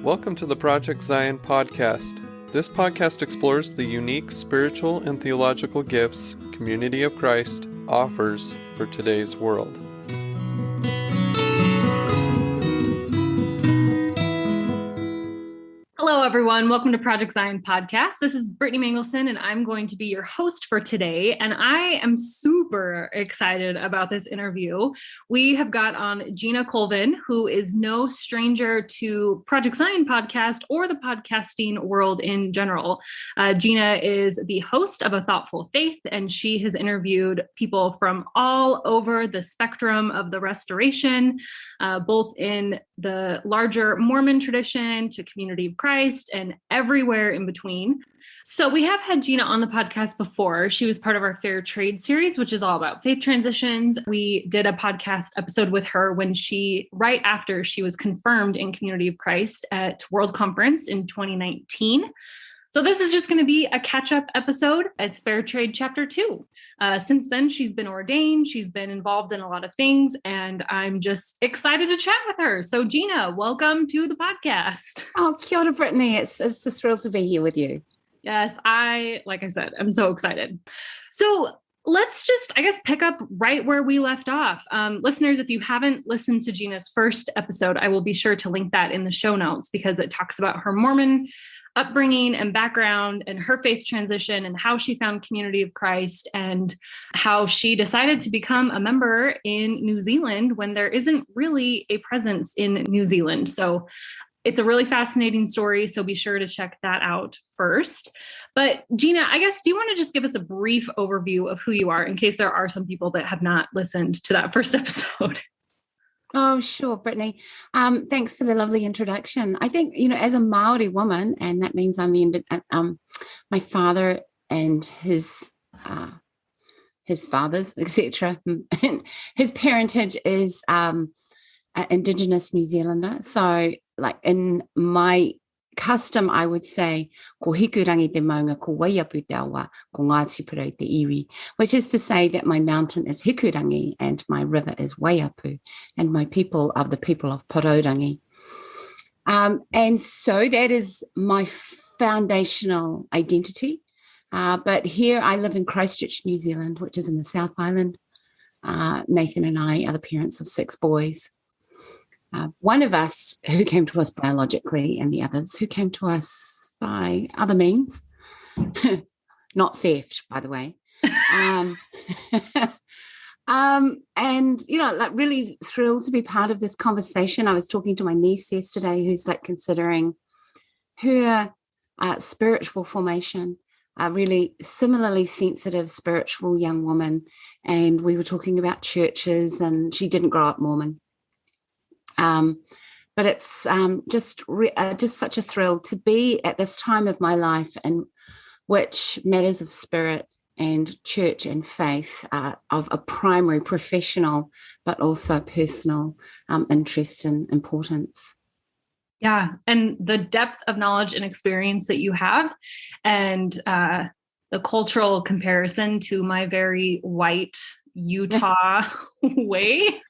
Welcome to the Project Zion podcast. This podcast explores the unique spiritual and theological gifts Community of Christ offers for today's world. Hello, everyone. Welcome to Project Zion podcast. This is Brittany Mangelson, and I'm going to be your host for today. And I am super excited about this interview. We have got on Gina Colvin, who is no stranger to Project Zion podcast or the podcasting world in general. Gina is the host of A Thoughtful Faith, and she has interviewed people from all over the spectrum of the restoration, both in the larger Mormon tradition to Community of Christ and everywhere in between. So we have had Gina on the podcast before. She was part of our Fair Trade series, which is all about faith transitions. We did a podcast episode with her when right after she was confirmed in Community of Christ at World Conference in 2019. So this is just going to be a catch-up episode as Fair Trade Chapter 2. Since then, she's been ordained. She's been involved in a lot of things, and I'm just excited to chat with her. So Gina, welcome to the podcast. Oh, kia ora, Brittany. It's a thrill to be here with you. Yes, like I said, I'm so excited. So let's just, pick up right where we left off. Listeners, if you haven't listened to Gina's first episode, I will be sure to link that in the show notes because it talks about her Mormon upbringing and background and her faith transition and how she found Community of Christ and how she decided to become a member in New Zealand when there isn't really a presence in New Zealand. So it's a really fascinating story. So be sure to check that out first. But Gina, do you want to just give us a brief overview of who you are in case there are some people that have not listened to that first episode? Oh, sure, Brittany. Thanks for the lovely introduction. I think, as a Maori woman, and that means I'm my father and his fathers, etc. His parentage is Indigenous New Zealander. So, like in my custom, I would say, ko hikurangi te maunga, ko waiapu te awa, ko ngā tupiro te iwi, which is to say that my mountain is hikurangi and my river is waiapu, and my people are the people of Poraurangi. And so that is my foundational identity. But here I live in Christchurch, New Zealand, which is in the South Island. Nathan and I are the parents of 6 boys. One of us who came to us biologically and the others who came to us by other means, not theft, by the way. Really thrilled to be part of this conversation. I was talking to my niece yesterday who's considering her spiritual formation, a really similarly sensitive spiritual young woman. And we were talking about churches, and she didn't grow up Mormon. But it's just such a thrill to be at this time of my life in which matters of spirit and church and faith are of a primary professional but also personal interest and importance. Yeah, and the depth of knowledge and experience that you have, and the cultural comparison to my very white Utah way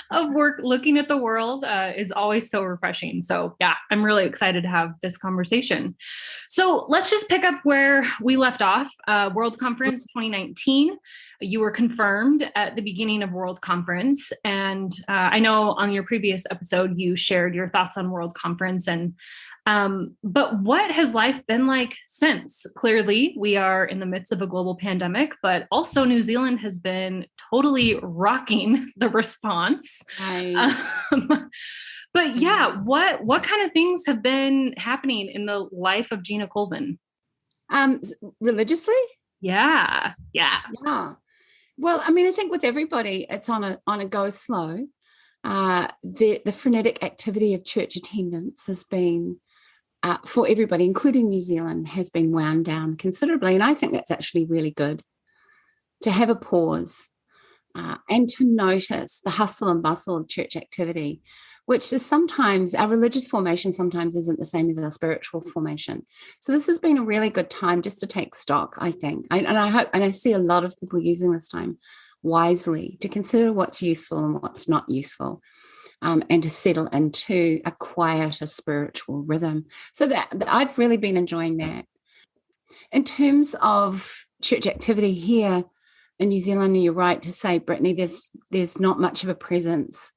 of looking at the world is always so refreshing. So yeah, I'm really excited to have this conversation. So let's just pick up where we left off. World Conference 2019. You were confirmed at the beginning of World Conference. And I know on your previous episode, you shared your thoughts on World Conference. But what has life been like since? Clearly, we are in the midst of a global pandemic, but also New Zealand has been totally rocking the response. Right. But yeah, what kind of things have been happening in the life of Gina Colvin? Religiously? Yeah. Well, I think with everybody, it's on a go slow. The frenetic activity of church attendance has been, for everybody, including New Zealand, has been wound down considerably. And I think that's actually really good to have a pause and to notice the hustle and bustle of church activity, which is sometimes our religious formation sometimes isn't the same as our spiritual formation. So this has been a really good time just to take stock, I think. And I hope, and I see a lot of people using this time wisely to consider what's useful and what's not useful. and to settle into a quieter spiritual rhythm. So that I've really been enjoying that. In terms of church activity here in New Zealand, you're right to say, Brittany, there's not much of a presence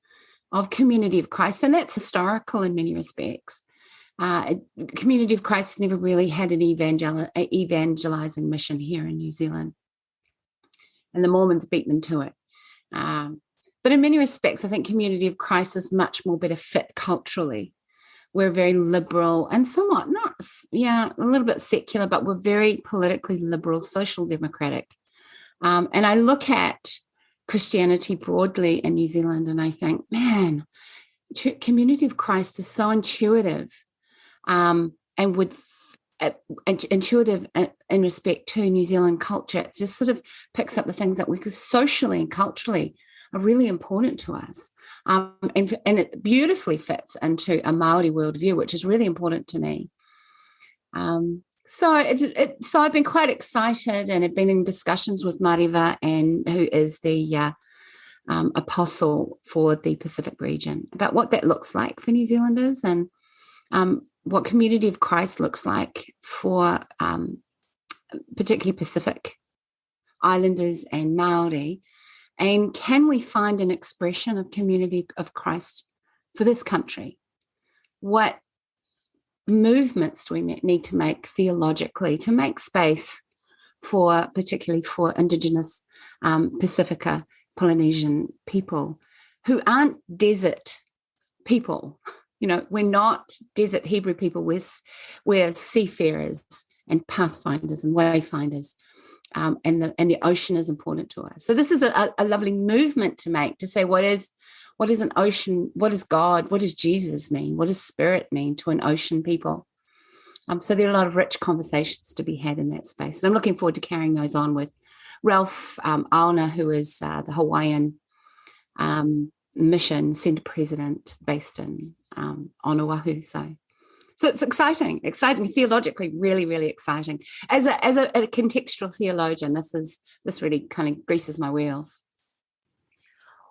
of Community of Christ, and that's historical in many respects. Community of Christ never really had an evangelizing mission here in New Zealand, and the Mormons beat them to it. But in many respects, I think Community of Christ is much more better fit culturally. We're very liberal and somewhat a little bit secular, but we're very politically liberal, social democratic. And I look at Christianity broadly in New Zealand, and I think, man, Community of Christ is so intuitive, and intuitive in respect to New Zealand culture. It just sort of picks up the things that we socially and culturally are really important to us. And it beautifully fits into a Māori worldview, which is really important to me. So I've been quite excited, and have been in discussions with Mariva, who is the apostle for the Pacific region, about what that looks like for New Zealanders, and what Community of Christ looks like for particularly Pacific Islanders and Māori. And can we find an expression of Community of Christ for this country? What movements do we need to make theologically to make space for, particularly for Indigenous Pacifica Polynesian people who aren't desert people? You know, we're not desert Hebrew people. We're seafarers and pathfinders and wayfinders. And the ocean is important to us. So this is a lovely movement to make, to say, what is an ocean? What is God? What does Jesus mean? What does spirit mean to an ocean people? So there are a lot of rich conversations to be had in that space. And I'm looking forward to carrying those on with Ralph Aona, who is the Hawaiian mission centre president based in on Oahu. So it's exciting, theologically, really, really exciting. As a contextual theologian, this really kind of greases my wheels.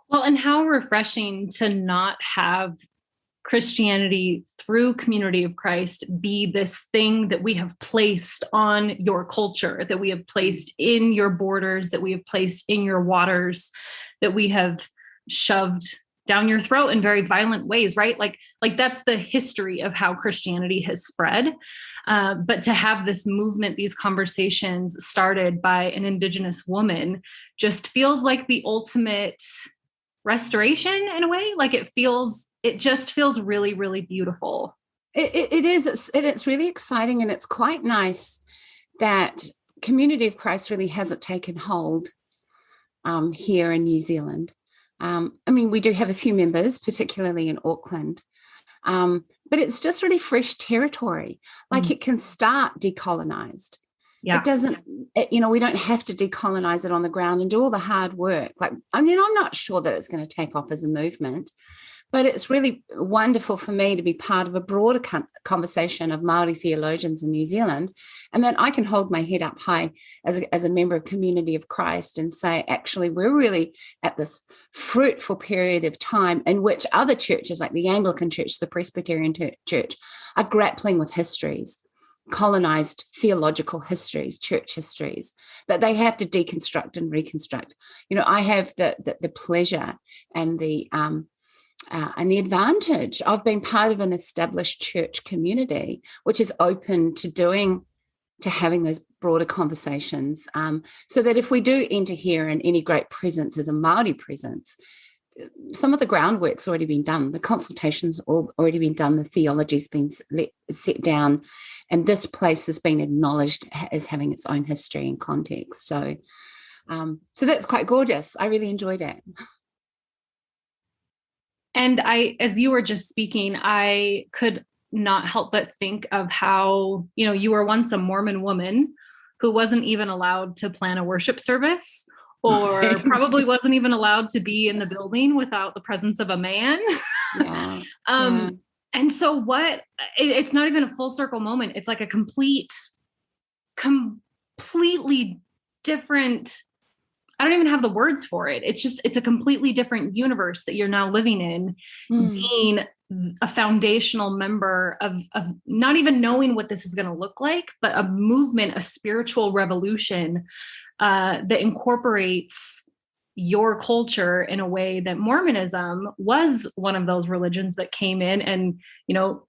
Well, and how refreshing to not have Christianity through Community of Christ be this thing that we have placed on your culture, that we have placed in your borders, that we have placed in your waters, that we have shoved down your throat in very violent ways, right? Like that's the history of how Christianity has spread. But to have this movement, these conversations started by an Indigenous woman, just feels like the ultimate restoration in a way. Like it just feels really, really beautiful. It is. It's really exciting, and it's quite nice that Community of Christ really hasn't taken hold here in New Zealand. I mean, we do have a few members, particularly in Auckland, but it's just really fresh territory. Like it can start decolonized. Yeah. It doesn't, we don't have to decolonize it on the ground and do all the hard work. Like, I mean, I'm not sure that it's going to take off as a movement, but it's really wonderful for me to be part of a broader conversation of Māori theologians in New Zealand, and that I can hold my head up high as a member of Community of Christ and say, actually, we're really at this fruitful period of time in which other churches like the Anglican Church, the Presbyterian Church, are grappling with histories, colonized theological histories, church histories, that they have to deconstruct and reconstruct. I have the pleasure and the advantage of being part of an established church community, which is open to having those broader conversations, so that if we do enter here in any great presence as a Māori presence, some of the groundwork's already been done, the consultations already been done, the theology's been set down, and this place has been acknowledged as having its own history and context. So that's quite gorgeous. I really enjoy that. And as you were just speaking, I could not help but think of how, you were once a Mormon woman who wasn't even allowed to plan a worship service, or probably wasn't even allowed to be in the building without the presence of a man. Yeah. And so it's not even a full circle moment. It's like a completely different I don't even have the words for it. It's a completely different universe that you're now living in, being a foundational member of not even knowing what this is going to look like, but a movement, a spiritual revolution that incorporates your culture in a way that Mormonism was one of those religions that came in. And,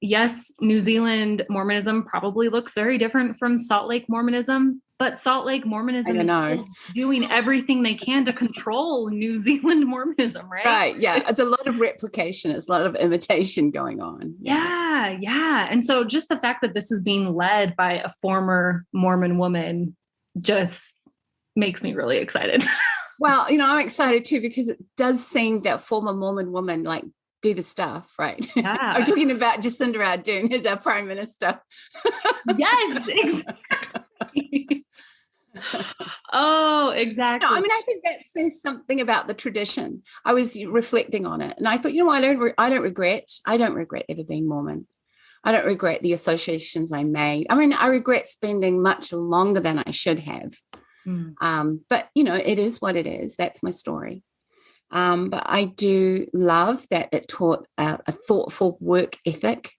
yes, New Zealand Mormonism probably looks very different from Salt Lake Mormonism, but Salt Lake Mormonism is still doing everything they can to control New Zealand Mormonism, right? Right. Yeah. It's a lot of replication. It's a lot of imitation going on. Yeah. Yeah. And so just the fact that this is being led by a former Mormon woman just makes me really excited. Well, I'm excited too, because it does seem that former Mormon woman like do the stuff, right? Yeah. I'm talking about Jacinda Ardern as our prime minister. Yes, exactly. Oh, exactly. No, I think that says something about the tradition. I was reflecting on it, and I thought, I don't regret ever being Mormon. I don't regret the associations I made. I regret spending much longer than I should have. But it is what it is. That's my story. But I do love that it taught a thoughtful work ethic.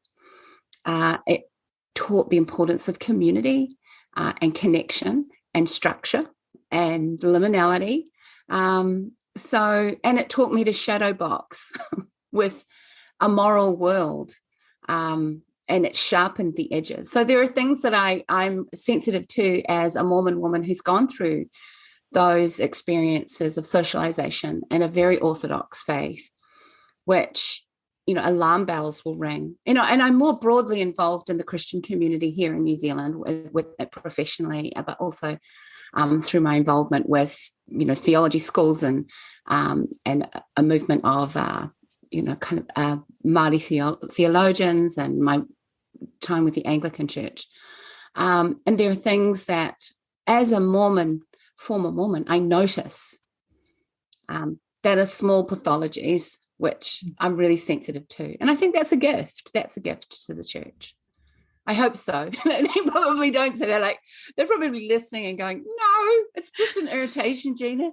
It taught the importance of community and connection and structure and liminality. And it taught me to shadow box with a moral world. And it sharpened the edges. So there are things that I'm sensitive to as a Mormon woman who's gone through those experiences of socialization and a very orthodox faith, which, alarm bells will ring. And I'm more broadly involved in the Christian community here in New Zealand with professionally, but also through my involvement with, theology schools and a movement of, Māori theologians and my time with the Anglican Church. And there are things that, as a former Mormon, I notice that are small pathologies, which I'm really sensitive to. And I think that's a gift. That's a gift to the church. I hope so. They probably don't say that. Like, they're probably listening and going, no, it's just an irritation, Gina.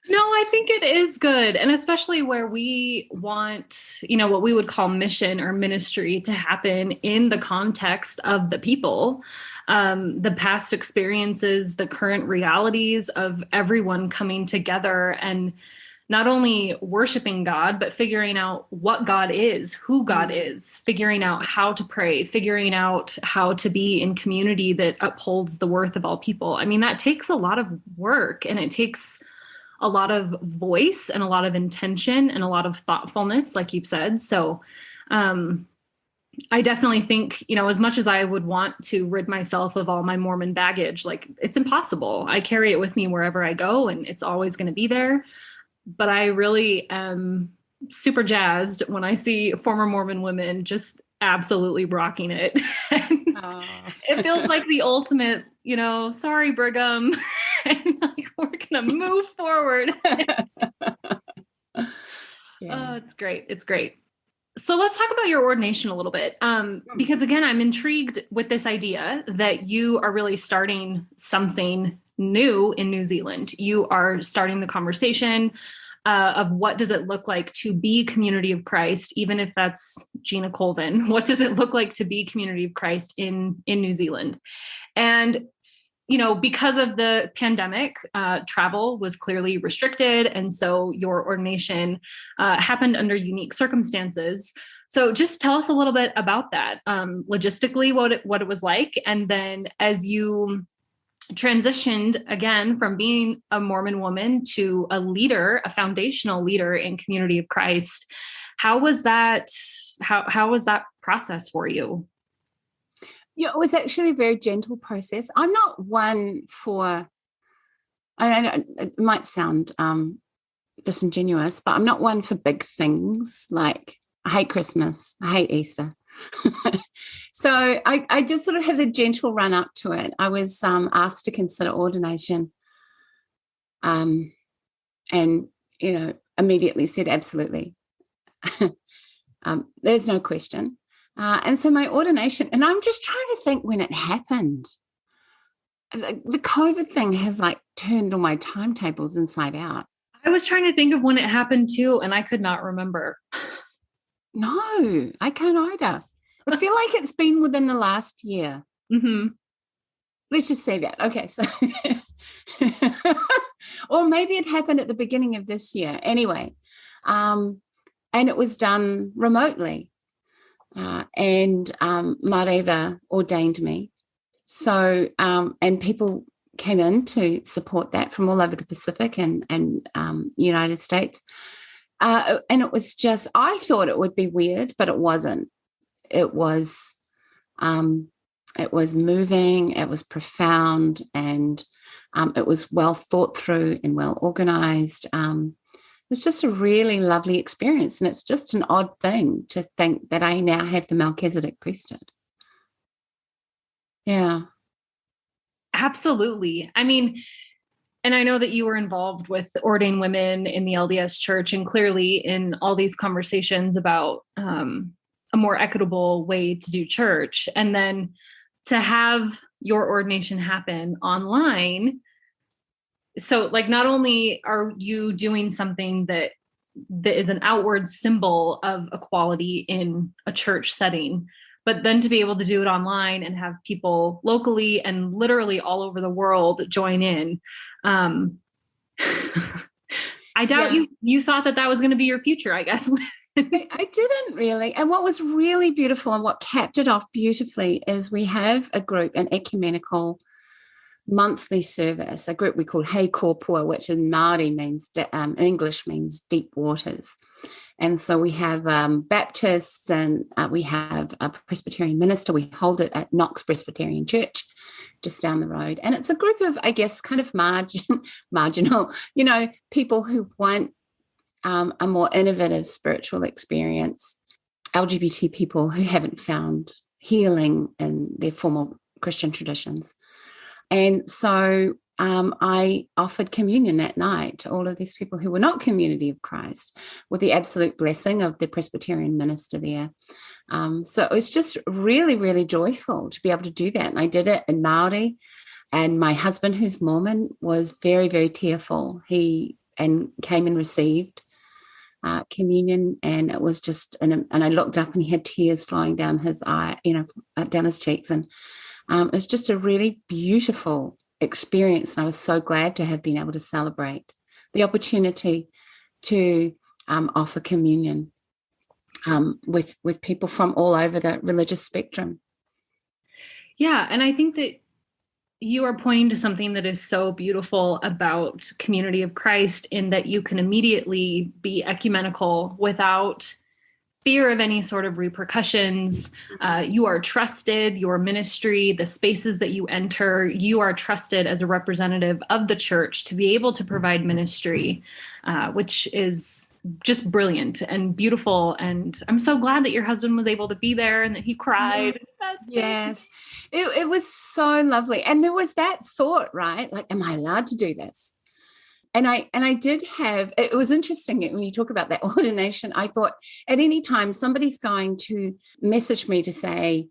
No, I think it is good. And especially where we want, what we would call mission or ministry to happen in the context of the people, the past experiences, the current realities of everyone coming together and not only worshiping God, but figuring out what God is, who God is, figuring out how to pray, figuring out how to be in community that upholds the worth of all people. That takes a lot of work, and it takes a lot of voice and a lot of intention and a lot of thoughtfulness, like you've said. So I definitely think, as much as I would want to rid myself of all my Mormon baggage, like, it's impossible. I carry it with me wherever I go, and it's always going to be there. But I really am super jazzed when I see former Mormon women just absolutely rocking it. It feels like the ultimate, sorry, Brigham. And like, we're going to move forward. Oh, it's great. It's great. So let's talk about your ordination a little bit. Because again, I'm intrigued with this idea that you are really starting something new in New Zealand. You are starting the conversation of what does it look like to be Community of Christ, even if that's Gina Colvin. What does it look like to be Community of Christ in New Zealand? And because of the pandemic, travel was clearly restricted. And so your ordination happened under unique circumstances. So just tell us a little bit about that, logistically, what it was like. And then as you transitioned again from being a Mormon woman to a leader, a foundational leader in Community of Christ, how was that process for you? Yeah, it was actually a very gentle process. I'm not one for, I know it might sound disingenuous, but I'm not one for big things. Like, I hate Christmas, I hate Easter. So I just sort of had a gentle run up to it. I was asked to consider ordination and, immediately said, absolutely. There's no question. And so my ordination, and I'm just trying to think when it happened. the COVID thing has like turned all my timetables inside out. I was trying to think of when it happened too, and I could not remember. No, I can't either. I feel like it's been within the last year. Mm-hmm. Let's just say that. Okay, so or maybe it happened at the beginning of this year. Anyway, and it was done remotely. And Mareva ordained me. So, and people came in to support that from all over the Pacific and United States. And it was just, I thought it would be weird, but it wasn't. It was moving, it was profound, and it was well thought through and well organized. It was just a really lovely experience. And it's just an odd thing to think that I now have the Melchizedek priesthood. Yeah. Absolutely. I mean, and I know that you were involved with ordained women in the LDS Church, and clearly in all these conversations about a more equitable way to do church. And then to have your ordination happen online. So like, not only are you doing something that is an outward symbol of equality in a church setting, but then to be able to do it online and have people locally and literally all over the world join in. I doubt you thought that was going to be your future, I guess. I didn't really. And what was really beautiful and what capped it off beautifully is we have a group, an ecumenical monthly service, a group we call Hei Kōpua, which in Māori means, in English means deep waters. And so we have Baptists, and we have a Presbyterian minister. We hold it at Knox Presbyterian Church just down the road. And it's a group of, I guess, kind of marginal, people who want a more innovative spiritual experience, LGBT people who haven't found healing in their formal Christian traditions. And so I offered communion that night to all of these people who were not Community of Christ, with the absolute blessing of the Presbyterian minister there. So it was just really, really joyful to be able to do that. And I did it in Māori. And my husband, who's Mormon, was very, very tearful. He came and received communion, and it was just, and I looked up and he had tears flowing down his eye, down his cheeks. And it was just a really beautiful experience. And I was so glad to have been able to celebrate the opportunity to offer communion with people from all over the religious spectrum. Yeah. And I think that you are pointing to something that is so beautiful about Community of Christ, in that you can immediately be ecumenical without fear of any sort of repercussions. You are trusted, your ministry, the spaces that you enter, you are trusted as a representative of the church to be able to provide ministry, which is just brilliant and beautiful. And I'm so glad that your husband was able to be there and that he cried. Yes, it was so lovely. And there was that thought, right? Like, am I allowed to do this? And I did have, it was interesting when you talk about that ordination. I thought at any time somebody's going to message me to say,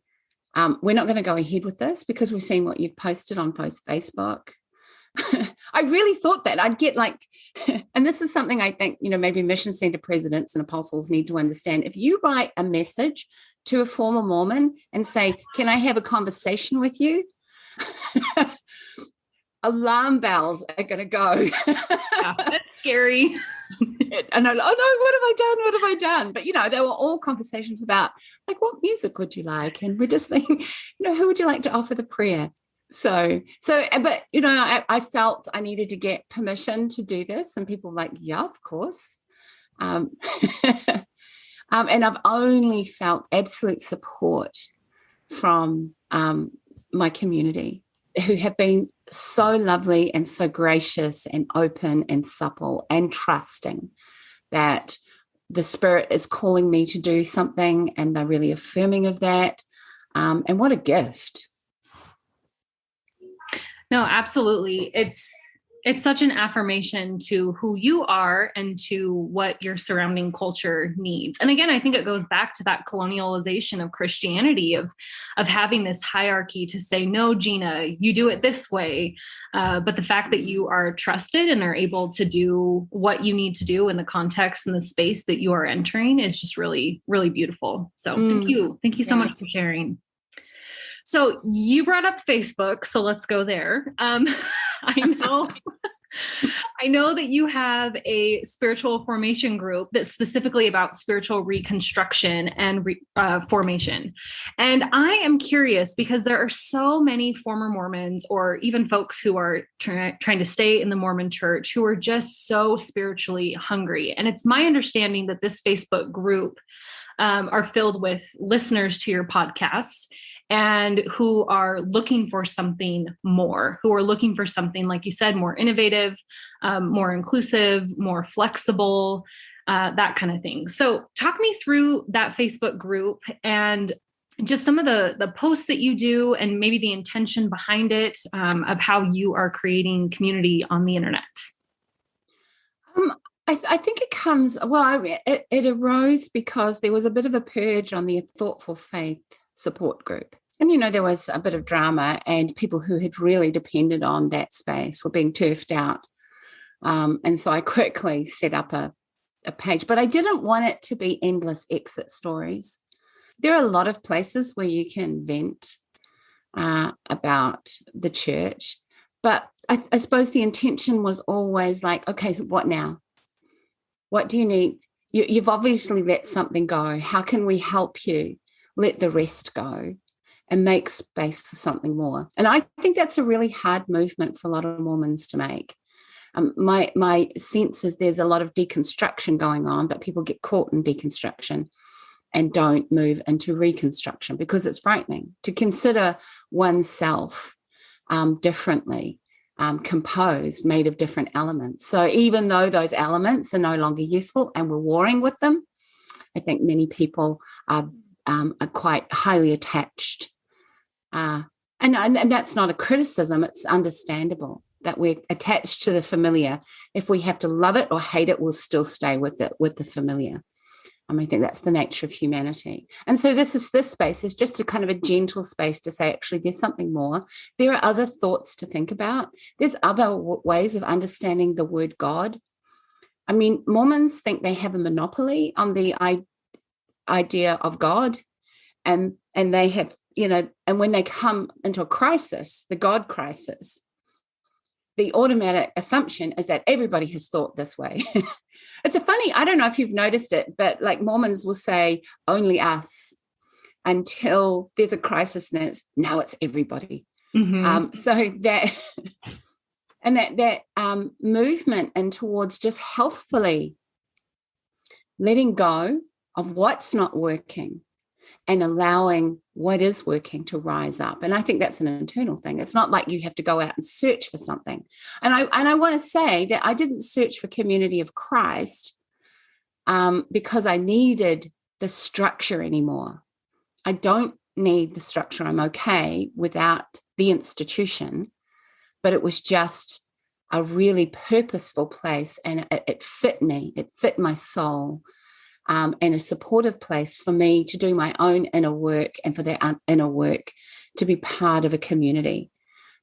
we're not going to go ahead with this because we've seen what you've posted on Facebook. I really thought that I'd get like, and this is something I think, maybe mission center presidents and apostles need to understand. If you write a message to a former Mormon and say, can I have a conversation with you? Alarm bells are going to go. Yeah, that's scary. And I'm like, oh no, what have I done? But, they were all conversations about, like, what music would you like? And we're just thinking, who would you like to offer the prayer? So, but, I felt I needed to get permission to do this. And people were like, yeah, of course. And I've only felt absolute support from my community, who have been so lovely and so gracious and open and supple and trusting that the Spirit is calling me to do something, and they're really affirming of that. And what a gift. No, absolutely. it's such an affirmation to who you are and to what your surrounding culture needs. And again, I think it goes back to that colonialization of Christianity, of having this hierarchy to say, no, Gina, you do it this way. But the fact that you are trusted and are able to do what you need to do in the context and the space that you are entering is just really, really beautiful. So thank you. Thank you so much for sharing. So you brought up Facebook, so let's go there. I know that you have a spiritual formation group that's specifically about spiritual reconstruction and formation. And I am curious because there are so many former Mormons or even folks who are trying to stay in the Mormon church who are just so spiritually hungry. And it's my understanding that this Facebook group are filled with listeners to your podcast and who are looking for something more, who are looking for something, like you said, more innovative, more inclusive, more flexible, that kind of thing. So talk me through that Facebook group and just some of the posts that you do and maybe the intention behind it, of how you are creating community on the internet. I think it comes, it arose because there was a bit of a purge on the Thoughtful Faith support group. And, there was a bit of drama and people who had really depended on that space were being turfed out. And so I quickly set up a page, but I didn't want it to be endless exit stories. There are a lot of places where you can vent about the church, but I suppose the intention was always like, okay, so what now? What do you need? You've obviously let something go. How can we help you let the rest go and make space for something more? And I think that's a really hard movement for a lot of Mormons to make. My sense is there's a lot of deconstruction going on, but people get caught in deconstruction and don't move into reconstruction because it's frightening to consider oneself differently. Composed, made of different elements. So even though those elements are no longer useful and we're warring with them, I think many people are quite highly attached. And that's not a criticism, it's understandable that we're attached to the familiar. If we have to love it or hate it, we'll still stay with the familiar. I think that's the nature of humanity. And so this space is just a kind of a gentle space to say, actually, there's something more. There are other thoughts to think about. There's other ways of understanding the word God. Mormons think they have a monopoly on the idea of God. And they have, and when they come into a crisis, the God crisis, the automatic assumption is that everybody has thought this way. It's I don't know if you've noticed it, but like Mormons will say only us until there's a crisis and then it's everybody. Mm-hmm. So that and that movement and towards just healthfully letting go of what's not working and allowing what is working to rise up. And I think that's an internal thing. It's not like you have to go out and search for something. And I want to say that I didn't search for Community of Christ because I needed the structure anymore. I don't need the structure. I'm okay without the institution, but it was just a really purposeful place and it fit me. It fit my soul. And a supportive place for me to do my own inner work and for that inner work to be part of a community.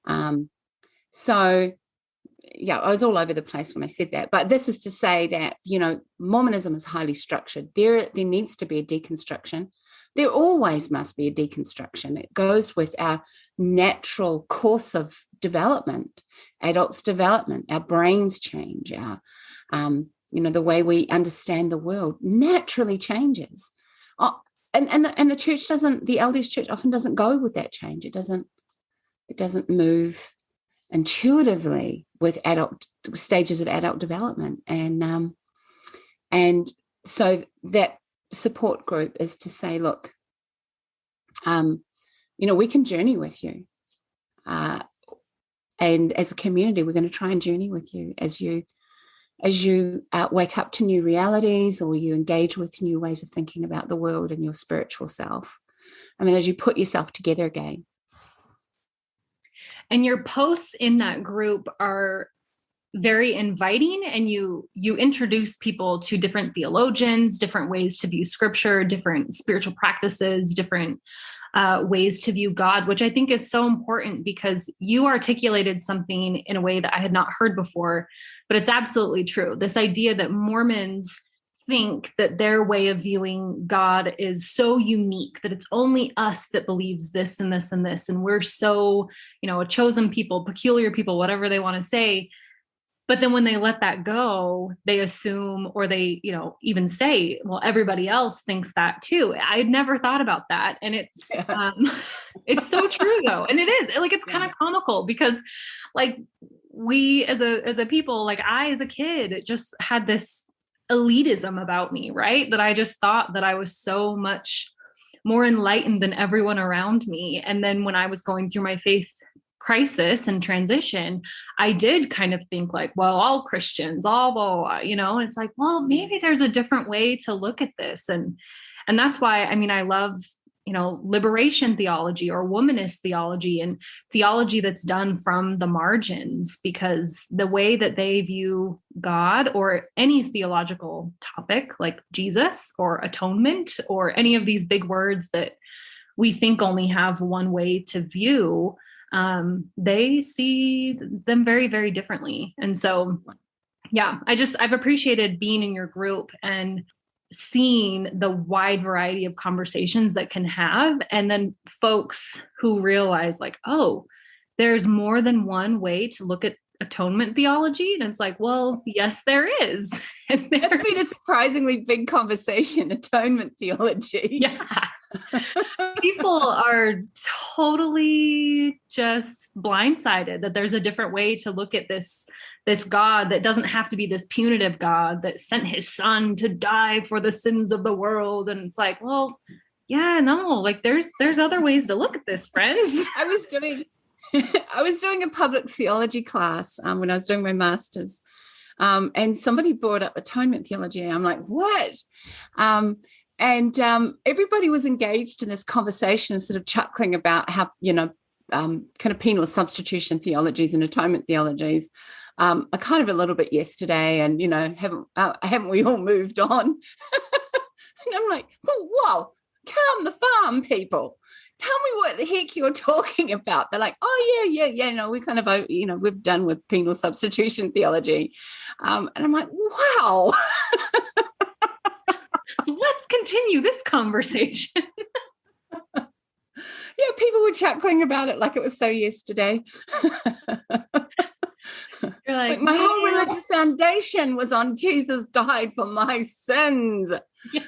So, I was all over the place when I said that. But this is to say that, Mormonism is highly structured. There needs to be a deconstruction. There always must be a deconstruction. It goes with our natural course of development, adults' development, our brains change, our the way we understand the world naturally changes. And the church doesn't, the LDS church often doesn't go with that change. It doesn't move intuitively with adult stages of adult development. And so that support group is to say, look, we can journey with you. And as a community, we're going to try and journey with you as you wake up to new realities or you engage with new ways of thinking about the world and your spiritual self. As you put yourself together again. And your posts in that group are very inviting, and you introduce people to different theologians, different ways to view scripture, different spiritual practices, different ways to view God, which I think is so important, because you articulated something in a way that I had not heard before, but it's absolutely true. This idea that Mormons think that their way of viewing God is so unique, that it's only us that believes this and this and this, and we're so, a chosen people, peculiar people, whatever they want to say. But then when they let that go, they assume, or they, even say, well, everybody else thinks that too. I had never thought about that. And it's so true though. And it is like, it's kind of comical, because like we as a people, like I, as a kid, just had this elitism about me, right? That I just thought that I was so much more enlightened than everyone around me. And then when I was going through my faith crisis and transition, I did kind of think like, well, all Christians, all blah, and it's like, well, maybe there's a different way to look at this. And that's why, I love, liberation theology or womanist theology, and theology that's done from the margins, because the way that they view God or any theological topic like Jesus or atonement or any of these big words that we think only have one way to view, they see them very, very differently. And so, I've appreciated being in your group and seeing the wide variety of conversations that can have. And then folks who realize like, oh, there's more than one way to look at atonement theology. And it's like, well, yes, there is. And that's been a surprisingly big conversation, atonement theology. Yeah. People are totally just blindsided that there's a different way to look at this God that doesn't have to be this punitive God that sent his son to die for the sins of the world. And it's like, well, yeah, no, like there's other ways to look at this, friends. I was doing a public theology class when I was doing my master's, and somebody brought up atonement theology. And I'm like, what? And everybody was engaged in this conversation, sort of chuckling about how, kind of penal substitution theologies and atonement theologies are kind of a little bit yesterday, and, haven't we all moved on? And I'm like, whoa, calm the farm, people. Tell me what the heck you're talking about. They're like, oh, yeah, no, we kind of, we're done with penal substitution theology. And I'm like, wow. Let's continue this conversation. Yeah, people were chuckling about it like it was so yesterday. You're like, my whole religious foundation was on Jesus died for my sins. Yeah.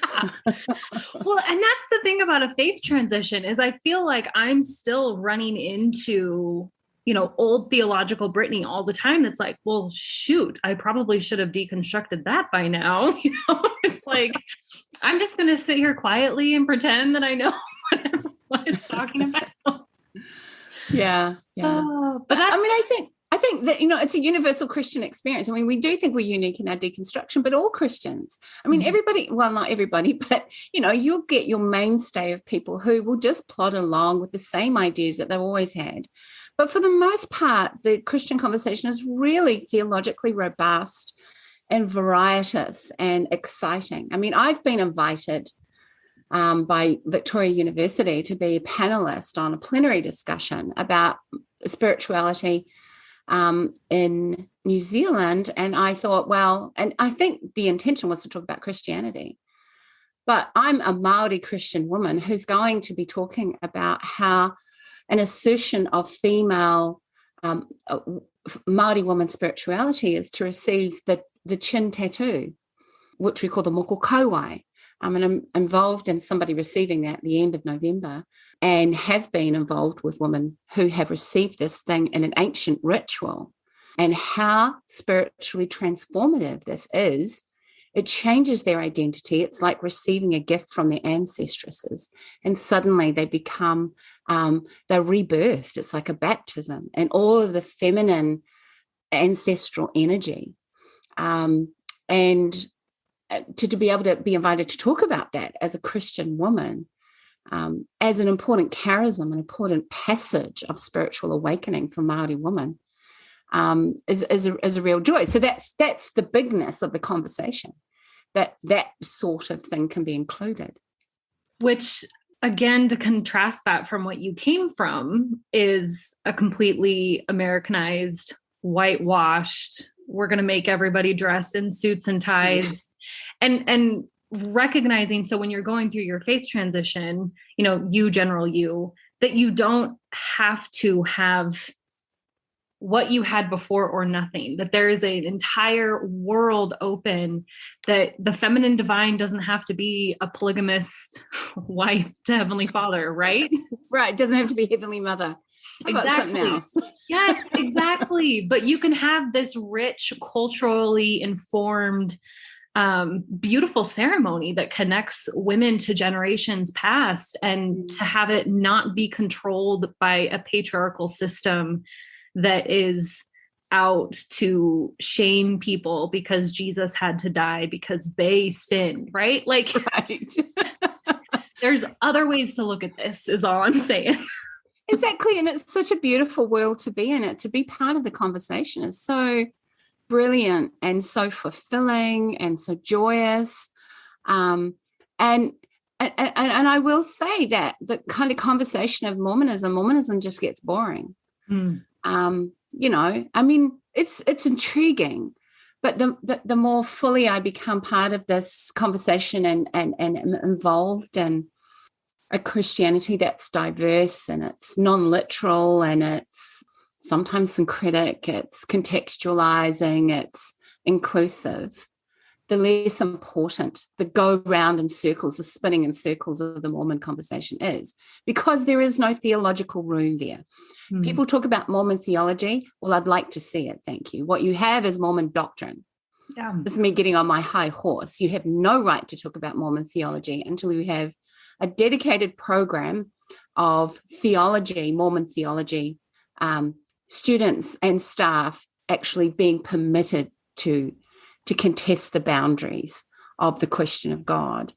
Well, and that's the thing about a faith transition is I feel like I'm still running into, old theological Brittany all the time. That's like, well, shoot, I probably should have deconstructed that by now. It's like, I'm just going to sit here quietly and pretend that I know what it's talking about. Yeah. But I think that, it's a universal Christian experience. We do think we're unique in our deconstruction, but all Christians, everybody, well, not everybody, but, you'll get your mainstay of people who will just plod along with the same ideas that they've always had. But for the most part, the Christian conversation is really theologically robust and varietous and exciting. I've been invited by Victoria University to be a panelist on a plenary discussion about spirituality in New Zealand. And I thought, and I think the intention was to talk about Christianity. But I'm a Māori Christian woman who's going to be talking about how an assertion of female Māori woman spirituality is to receive the chin tattoo, which we call the moko kauai. And I'm involved in somebody receiving that at the end of November, and have been involved with women who have received this thing in an ancient ritual, and how spiritually transformative this is. It changes their identity. It's like receiving a gift from their ancestresses, and suddenly they become, they're rebirthed. It's like a baptism, and all of the feminine ancestral energy. And to be able to be invited to talk about that as a Christian woman, as an important charism, an important passage of spiritual awakening for Māori women, is a real joy. So that's the bigness of the conversation, that sort of thing can be included. Which, again, to contrast that from what you came from, is a completely Americanized, whitewashed, we're going to make everybody dress in suits and ties. And recognizing, so when you're going through your faith transition, that you don't have to have what you had before or nothing, that there is an entire world open, that the feminine divine doesn't have to be a polygamist wife to Heavenly Father, right? Right. It doesn't have to be Heavenly Mother. How about something else? Yes, exactly. But you can have this rich, culturally informed, beautiful ceremony that connects women to generations past, and to have it not be controlled by a patriarchal system that is out to shame people because Jesus had to die because they sinned, right? Like, right. There's other ways to look at this, is all I'm saying. Exactly. And it's such a beautiful world to be in. It, to be part of the conversation is so brilliant and so fulfilling and so joyous. And I will say that the kind of conversation of Mormonism just gets boring. It's intriguing, but the more fully I become part of this conversation and involved in a Christianity that's diverse and it's non-literal and it's sometimes syncretic, it's contextualizing, it's inclusive, the less important the go round in circles, the spinning in circles of the Mormon conversation is, because there is no theological room there. People talk about Mormon theology. Well, I'd like to see it. Thank you. What you have is Mormon doctrine. Yeah. This is me getting on my high horse. You have no right to talk about Mormon theology until you have a dedicated program of theology, Mormon theology, students and staff actually being permitted to contest the boundaries of the question of God.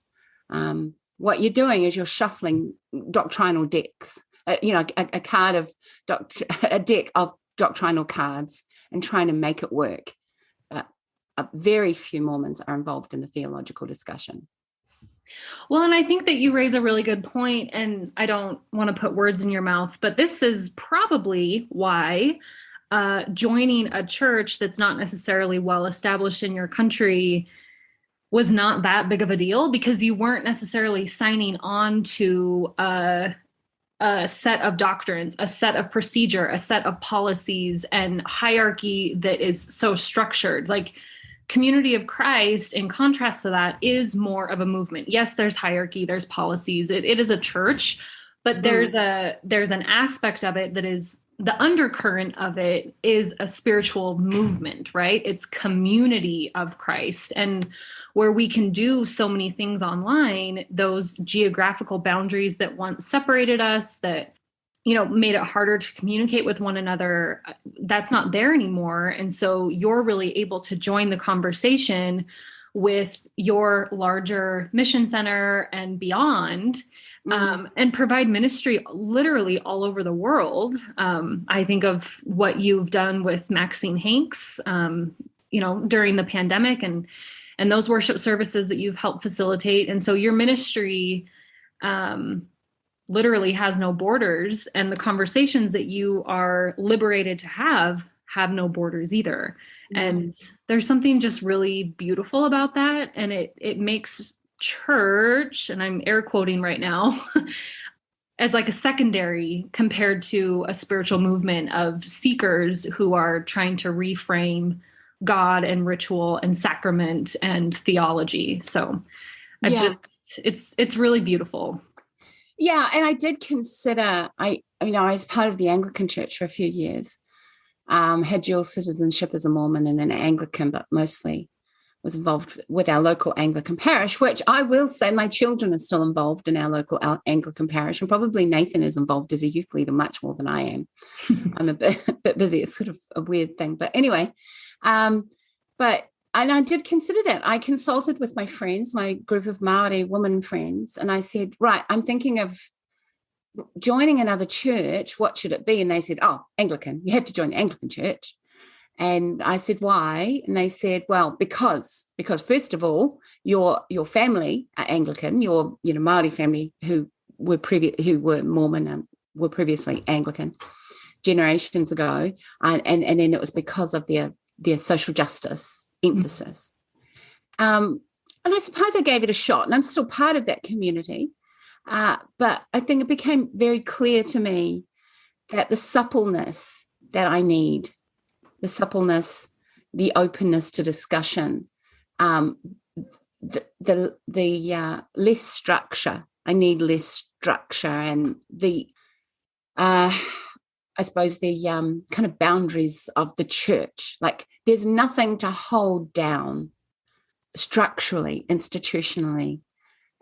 What you're doing is you're shuffling doctrinal decks, a deck of doctrinal cards and trying to make it work. But very few Mormons are involved in the theological discussion. Well, and I think that you raise a really good point, and I don't want to put words in your mouth, but this is probably why joining a church that's not necessarily well established in your country was not that big of a deal, because you weren't necessarily signing on to a set of doctrines, a set of procedure, a set of policies and hierarchy that is so structured. Like, Community of Christ, in contrast to that, is more of a movement. Yes, there's hierarchy, there's policies. It is a church, but there's an aspect of it that is, the undercurrent of it is a spiritual movement, right? It's community of Christ. And where we can do so many things online, those geographical boundaries that once separated us, that made it harder to communicate with one another, that's not there anymore. And so you're really able to join the conversation with your larger mission center and beyond, and provide ministry literally all over the world. I think of what you've done with Maxine Hanks, during the pandemic, and those worship services that you've helped facilitate. And so your ministry, literally has no borders, and the conversations that you are liberated to have no borders either. And there's something just really beautiful about that. And it makes church, and I'm air quoting right now, as like a secondary compared to a spiritual movement of seekers who are trying to reframe God and ritual and sacrament and theology. So it's really beautiful. Yeah, and I did consider, I was part of the Anglican Church for a few years, had dual citizenship as a Mormon and then Anglican, but mostly was involved with our local Anglican parish, which I will say my children are still involved in our local Anglican parish, and probably Nathan is involved as a youth leader much more than I am. I'm a bit busy. It's sort of a weird thing. But anyway, and I did consider that. I consulted with my friends, my group of Maori women friends, and I said, right, I'm thinking of joining another church. What should it be? And they said, oh, Anglican. You have to join the Anglican church. And I said, why? And they said, well, because first of all, your family are Anglican, your Māori family who were Mormon were previously Anglican generations ago, and then it was because of their social justice emphasis. And I suppose I gave it a shot, and I'm still part of that community. But I think it became very clear to me that the suppleness that I need, the suppleness, the openness to discussion, the less structure. I need less structure, and I suppose the kind of boundaries of the church. Like there's nothing to hold down structurally, institutionally,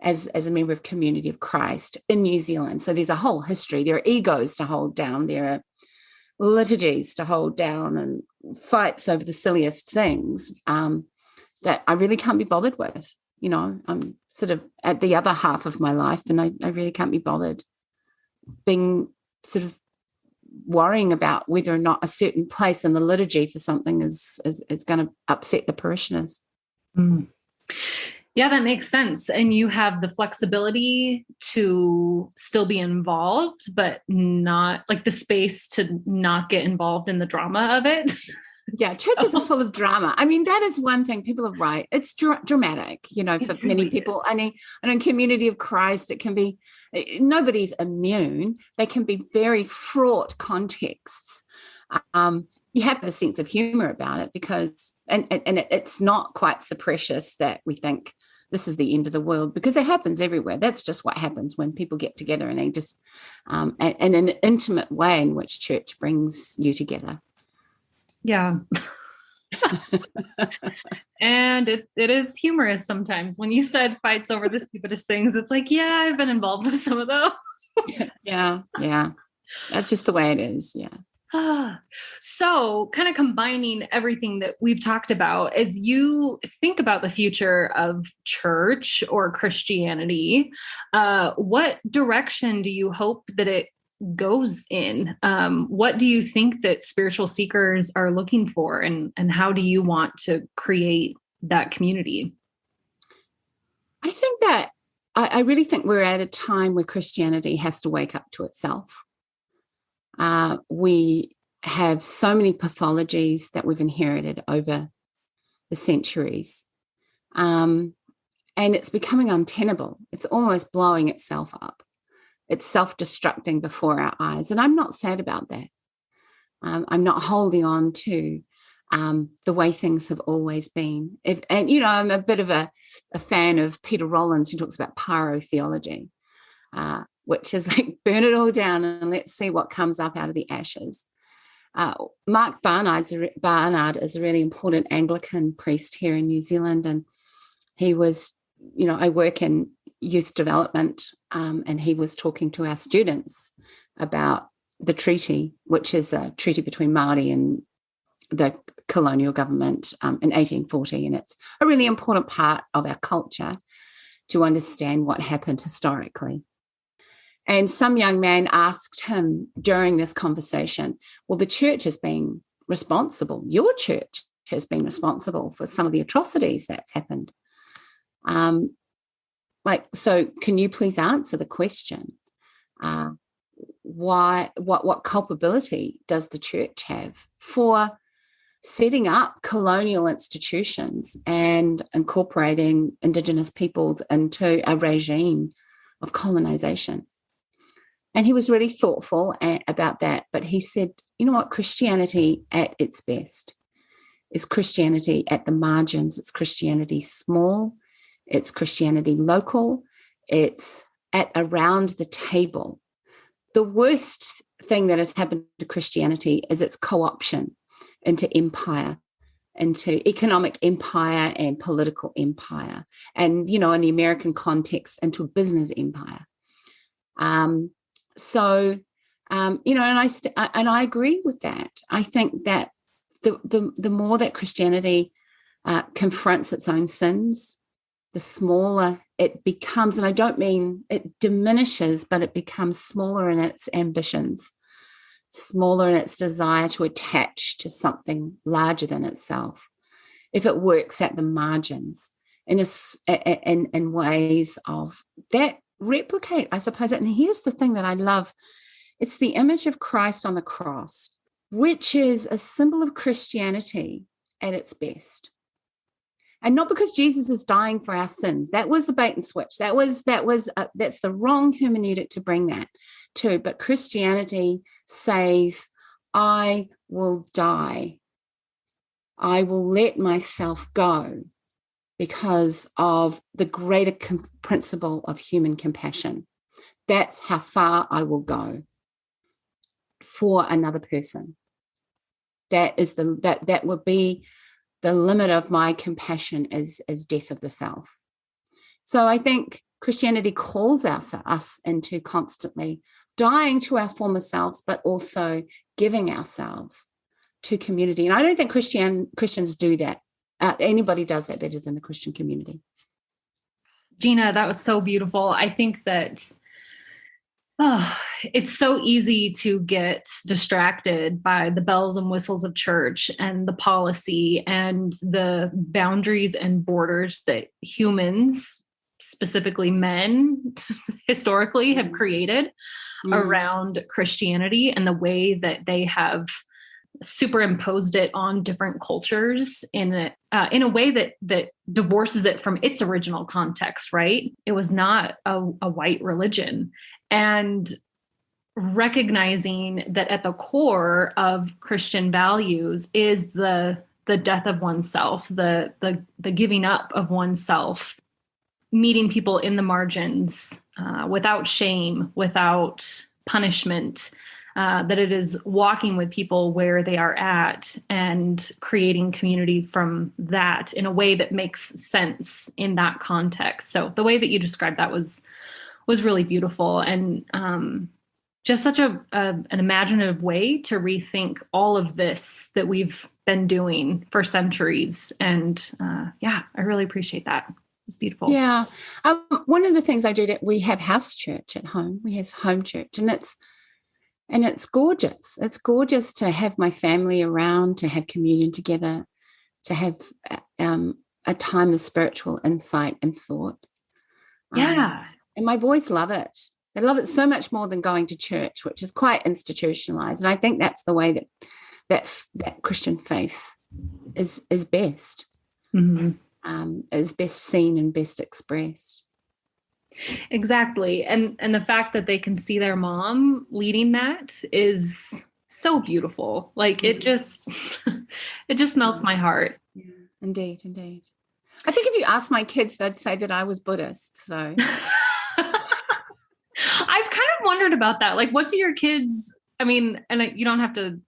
as a member of Community of Christ in New Zealand. So there's a whole history. There are egos to hold down. There are liturgies to hold down and fights over the silliest things that I really can't be bothered with. I'm sort of at the other half of my life, and I really can't be bothered being sort of worrying about whether or not a certain place in the liturgy for something is going to upset the parishioners. Mm. Yeah, that makes sense. And you have the flexibility to still be involved, but not like the space to not get involved in the drama of it. Yeah, churches are full of drama. I mean, that is one thing. People are right. It's dramatic, for many people. And in Community of Christ, it can be, nobody's immune. They can be very fraught contexts. You have a sense of humor about it because, and it's not quite so precious that we think this is the end of the world, because it happens everywhere. That's just what happens when people get together, and they just, and in an intimate way in which church brings you together. Yeah. And it is humorous sometimes. When you said fights over the stupidest things, it's like, yeah, I've been involved with some of those. Yeah. That's just the way it is. Yeah. So kind of combining everything that we've talked about, as you think about the future of church or Christianity, what direction do you hope that it goes in? What do you think that spiritual seekers are looking for, and how do you want to create that community? I think that I really think we're at a time where Christianity has to wake up to itself. We have so many pathologies that we've inherited over the centuries, and it's becoming untenable. It's almost blowing itself up. It's self-destructing before our eyes, and I'm not sad about that. I'm not holding on to the way things have always been. I'm a bit of a fan of Peter Rollins, who talks about pyrotheology, which is like burn it all down and let's see what comes up out of the ashes. Mark Barnard is a really important Anglican priest here in New Zealand, and he was, I work in youth development, and he was talking to our students about the treaty, which is a treaty between Māori and the colonial government in 1840, and it's a really important part of our culture to understand what happened historically. And some young man asked him during this conversation, well, the church has been responsible, your church has been responsible for some of the atrocities that's happened. So can you please answer the question? What culpability does the church have for setting up colonial institutions and incorporating Indigenous peoples into a regime of colonization? And he was really thoughtful about that. But he said, you know what, Christianity at its best is Christianity at the margins. It's Christianity small. It's Christianity local. It's at around the table. The worst thing that has happened to Christianity is its co-option into empire, into economic empire and political empire. And, in the American context, into a business empire. And I agree with that. I think that the more that Christianity confronts its own sins, the smaller it becomes. And I don't mean it diminishes, but it becomes smaller in its ambitions. smaller in its desire to attach to something larger than itself, if it works at the margins in ways of that replicate, I suppose. And here's the thing that I love. It's the image of Christ on the cross, which is a symbol of Christianity at its best. And not because Jesus is dying for our sins. That was the bait and switch. That's the wrong hermeneutic to bring that to. But Christianity says, I will die. I will let myself go because of the greater principle of human compassion. That's how far I will go for another person. That would be the limit of my compassion is death of the self. So I think Christianity calls us into constantly dying to our former selves, but also giving ourselves to community. And I don't think Christians do that. Anybody does that better than the Christian community. Gina, that was so beautiful. I think that it's so easy to get distracted by the bells and whistles of church and the policy and the boundaries and borders that humans, specifically men, historically have created around Christianity, and the way that they have superimposed it on different cultures in a way that divorces it from its original context, right? It was not a white religion. And recognizing that at the core of Christian values is the death of oneself, the giving up of oneself, meeting people in the margins without shame, without punishment, that it is walking with people where they are at and creating community from that in a way that makes sense in that context. So the way that you described that was really beautiful, and just such an imaginative way to rethink all of this that we've been doing for centuries. And I really appreciate that. It's beautiful. Yeah. One of the things I do, that we have house church at home. We have home church, and it's gorgeous. It's gorgeous to have my family around, to have communion together, to have a time of spiritual insight and thought. Yeah. And my boys love it. They love it so much more than going to church, which is quite institutionalized. And I think that's the way that Christian faith is best, is best seen and best expressed. Exactly. And the fact that they can see their mom leading that is so beautiful. Like it just melts my heart. Yeah, indeed. I think if you ask my kids, they'd say that I was Buddhist. So I've kind of wondered about that. Like, what do your kids, I mean, and you don't have to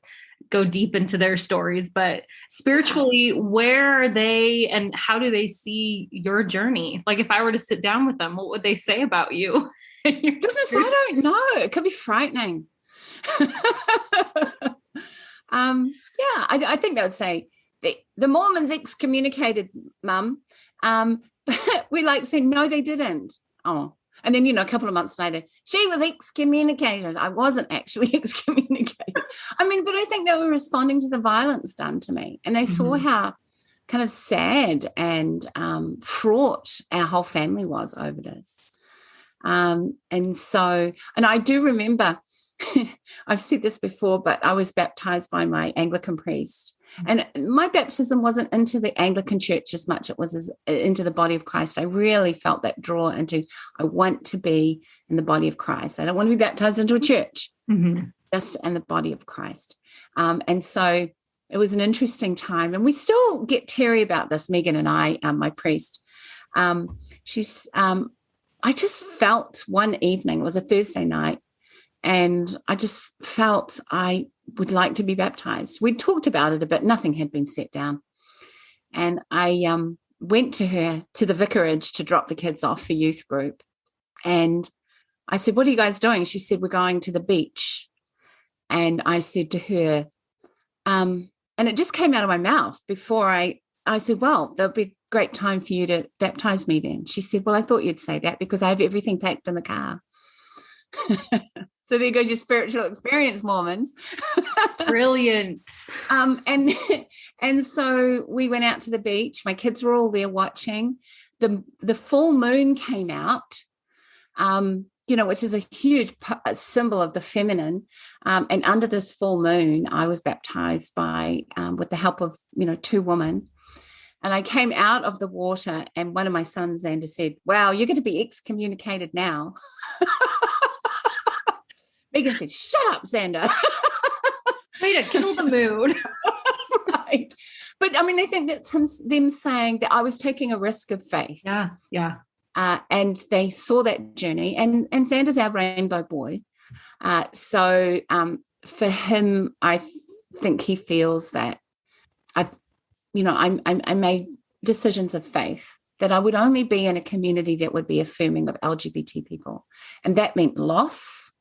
go deep into their stories, but spiritually, where are they and how do they see your journey? Like, if I were to sit down with them, what would they say about you? Goodness, I don't know. It could be frightening. I think they would say, the Mormons excommunicated, Mum. But we like saying, no, they didn't. Oh. And then, a couple of months later, she was excommunicated. I wasn't actually excommunicated. But I think they were responding to the violence done to me. And they saw how kind of sad and fraught our whole family was over this. And I do remember, I've said this before, but I was baptized by my Anglican priest. And my baptism wasn't into the Anglican church as much. It was into the body of Christ. I really felt that draw into, I want to be in the body of Christ. I don't want to be baptized into a church, just in the body of Christ. And so it was an interesting time. And we still get teary about this, Megan and I, my priest. I just felt one evening, it was a Thursday night, and I just felt I would like to be baptized. We'd talked about it a bit. Nothing had been set down. And I went to the vicarage to drop the kids off for youth group. And I said, what are you guys doing? She said, we're going to the beach. And I said to her, and it just came out of my mouth before I said, well, there'll be a great time for you to baptize me then. She said, well, I thought you'd say that because I have everything packed in the car. So there goes your spiritual experience, Mormons. Brilliant. And so we went out to the beach. My kids were all there watching. The full moon came out, which is a huge symbol of the feminine. And under this full moon, I was baptized with the help of, 2 women. And I came out of the water, and one of my sons, Xander, said, "Wow, you're going to be excommunicated now." Megan said, "Shut up, Xander." Way to kill the mood. Right. But I mean, I think that's them saying that I was taking a risk of faith. Yeah, yeah. And they saw that journey. And Xander's our rainbow boy. So for him, I think he feels that I made decisions of faith, that I would only be in a community that would be affirming of LGBT people. And that meant loss,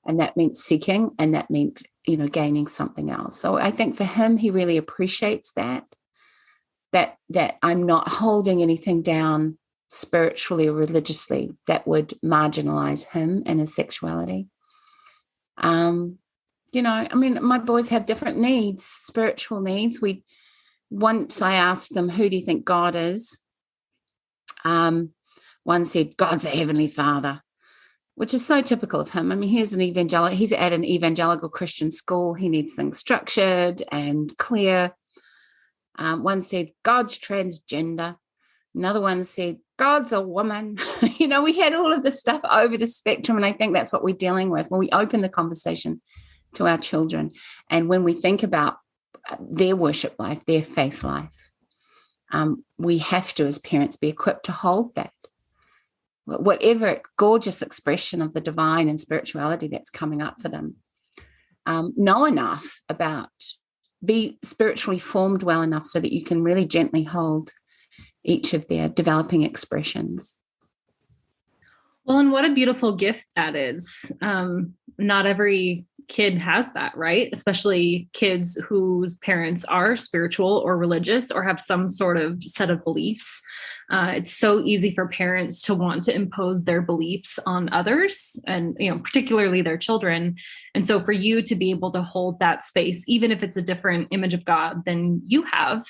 and that meant seeking, and that meant, gaining something else. So I think for him, he really appreciates that I'm not holding anything down spiritually or religiously that would marginalize him and his sexuality. My boys have different needs, spiritual needs. Once I asked them, "Who do you think God is?" One said, "God's a heavenly Father," which is so typical of him. I mean, he's at an evangelical Christian school. He needs things structured and clear. One said, "God's transgender." Another one said, "God's a woman." We had all of this stuff over the spectrum, and I think that's what we're dealing with when we open the conversation to our children. And when we think about their worship life, their faith life, we have to, as parents, be equipped to hold that. Whatever gorgeous expression of the divine and spirituality that's coming up for them, know enough about, be spiritually formed well enough so that you can really gently hold each of their developing expressions. Well, and what a beautiful gift that is. Not every kid has that, right? Especially kids whose parents are spiritual or religious or have some sort of set of beliefs. It's so easy for parents to want to impose their beliefs on others and, particularly their children. And so for you to be able to hold that space, even if it's a different image of God than you have,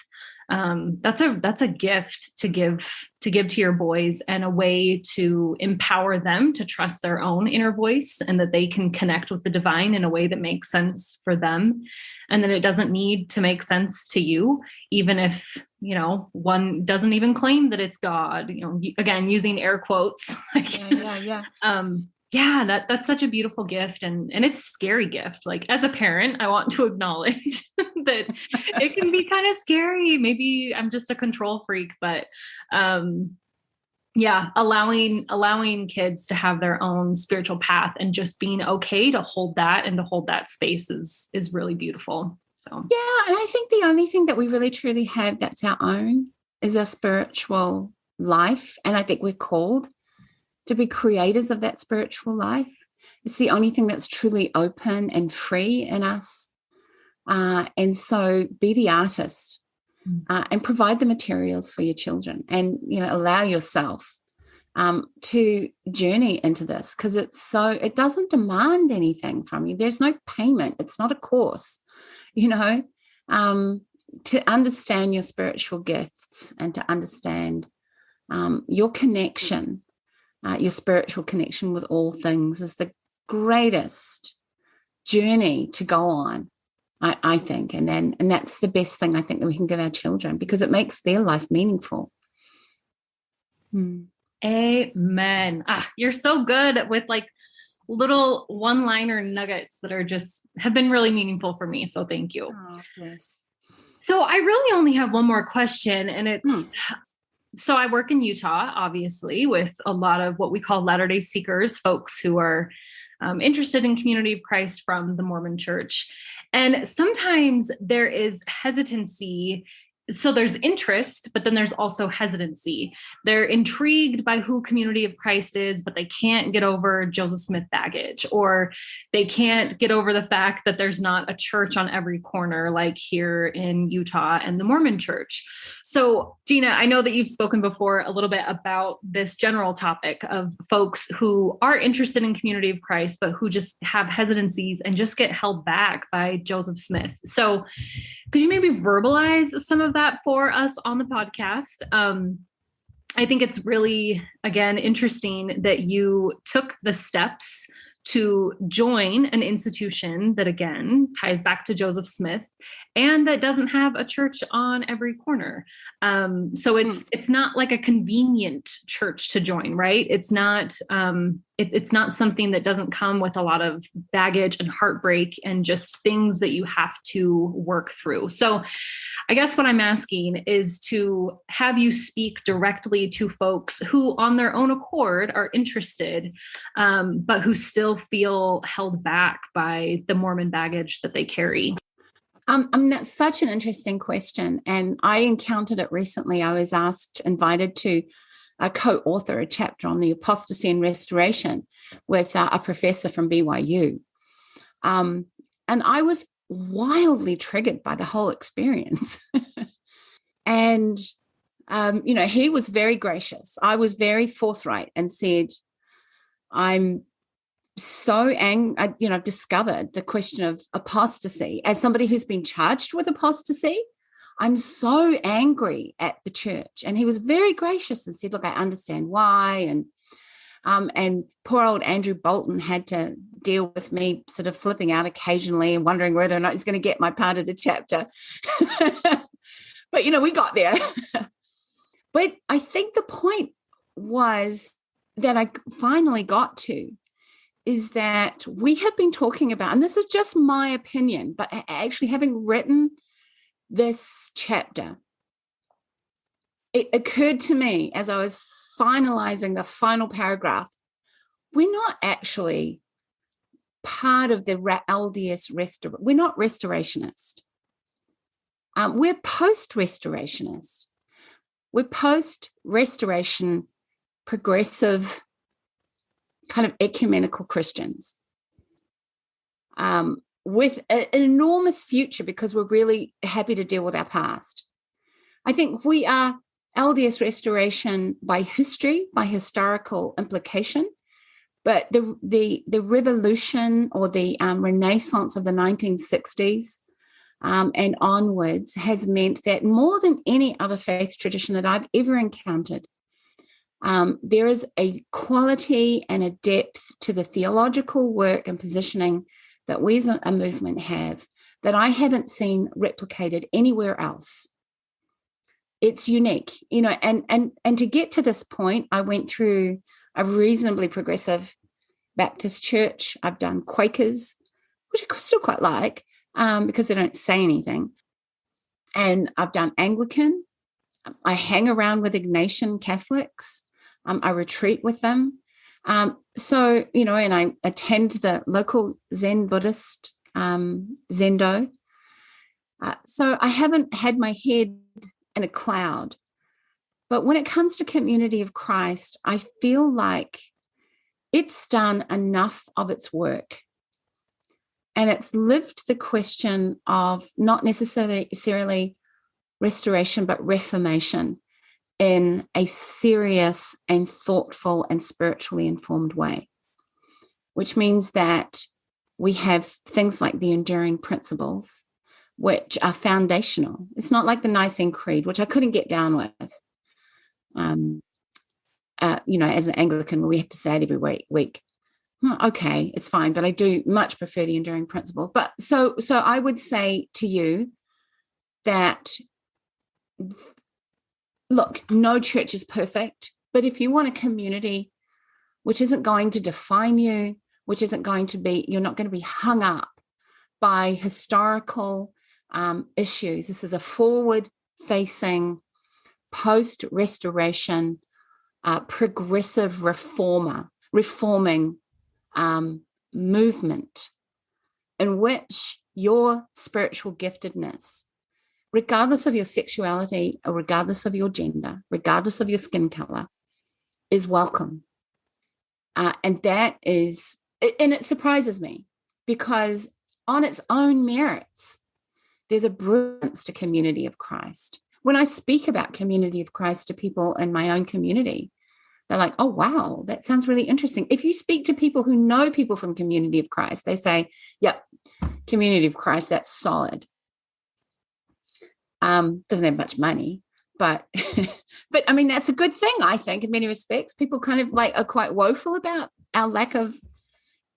that's a gift to give to your boys, and a way to empower them to trust their own inner voice, and that they can connect with the divine in a way that makes sense for them. And then it doesn't need to make sense to you, even if, one doesn't even claim that it's God, again, using air quotes. That's such a beautiful gift. And it's a scary gift. Like, as a parent, I want to acknowledge that it can be kind of scary. Maybe I'm just a control freak, but allowing kids to have their own spiritual path and just being okay to hold that and to hold that space is really beautiful. So, yeah. And I think the only thing that we really truly have that's our own is our spiritual life. And I think we're called to be creators of that spiritual life. It's the only thing that's truly open and free in us. And so be the artist and provide the materials for your children, and, allow yourself to journey into this, because it doesn't demand anything from you. There's no payment. It's not a course, to understand your spiritual gifts and to understand your connection. Your spiritual connection with all things is the greatest journey to go on, I think. And that's the best thing I think that we can give our children, because it makes their life meaningful. Amen. You're so good with like little one-liner nuggets that have been really meaningful for me. So thank you. Oh, yes. So I really only have one more question, and it's, so I work in Utah, obviously, with a lot of what we call Latter-day Seekers, folks who are interested in Community of Christ from the Mormon Church. And sometimes there is hesitancy so there's interest, but then there's also hesitancy. They're intrigued by who Community of Christ is, but they can't get over Joseph Smith baggage, or they can't get over the fact that there's not a church on every corner, like here in Utah and the Mormon church. So Gina, I know that you've spoken before a little bit about this general topic of folks who are interested in Community of Christ, but who just have hesitancies and just get held back by Joseph Smith. So could you maybe verbalize some of that for us on the podcast? I think it's really, again, interesting that you took the steps to join an institution that, again, ties back to Joseph Smith and that doesn't have a church on every corner. So it's not like a convenient church to join, right? It's not it's not something that doesn't come with a lot of baggage and heartbreak and just things that you have to work through. So I guess what I'm asking is to have you speak directly to folks who on their own accord are interested, but who still feel held back by the Mormon baggage that they carry. That's such an interesting question. And I encountered it recently. I was invited to co-author a chapter on the apostasy and restoration with a professor from BYU. And I was wildly triggered by the whole experience. And, he was very gracious. I was very forthright and said, I'm so angry, I've discovered the question of apostasy. As somebody who's been charged with apostasy, I'm so angry at the church. And he was very gracious and said, look, I understand why. And poor old Andrew Bolton had to deal with me sort of flipping out occasionally and wondering whether or not he's going to get my part of the chapter. But, we got there. But I think the point was that I finally got to is that we have been talking about, and this is just my opinion, but actually having written this chapter, it occurred to me as I was finalizing the final paragraph, we're not actually part of the LDS we're not restorationist. We're post-restorationist. We're post-restoration progressive kind of ecumenical Christians with an enormous future because we're really happy to deal with our past. I think we are LDS restoration by history, by historical implication, but the revolution or the Renaissance of the 1960s and onwards has meant that more than any other faith tradition that I've ever encountered, there is a quality and a depth to the theological work and positioning that we as a movement have that I haven't seen replicated anywhere else. It's unique, and to get to this point, I went through a reasonably progressive Baptist church. I've done Quakers, which I still quite like because they don't say anything. And I've done Anglican. I hang around with Ignatian Catholics. I retreat with them. And I attend the local Zen Buddhist Zendo. So I haven't had my head in a cloud. But when it comes to Community of Christ, I feel like it's done enough of its work. And it's lived the question of not necessarily restoration, but reformation in a serious and thoughtful and spiritually informed way, which means that we have things like the enduring principles, which are foundational. It's not like the Nicene Creed, which I couldn't get down with, as an Anglican, where we have to say it every week. Okay, it's fine, but I do much prefer the enduring principles. But so I would say to you that, look, no church is perfect, but if you want a community which isn't going to define you, which isn't going to be, you're not going to be hung up by historical issues. This is a forward-facing, post-restoration, progressive reforming movement in which your spiritual giftedness, regardless of your sexuality or regardless of your gender, regardless of your skin color, is welcome. And that is, and it surprises me because on its own merits, there's a brilliance to Community of Christ. When I speak about Community of Christ to people in my own community, they're like, oh, wow, that sounds really interesting. If you speak to people who know people from Community of Christ, they say, yep, Community of Christ, that's solid. Doesn't have much money, but I mean, that's a good thing, I think, in many respects. People kind of like are quite woeful about our lack of,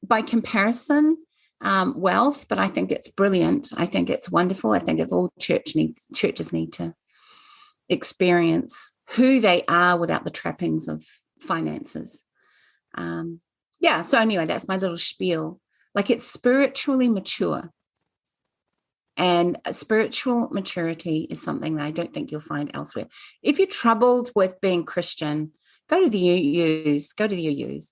by comparison, wealth, but I think it's brilliant. I think it's wonderful. I think it's all churches need to experience who they are without the trappings of finances. So anyway, that's my little spiel. Like, it's spiritually mature, and spiritual maturity is something that I don't think you'll find elsewhere. If you're troubled with being Christian, go to the UUs.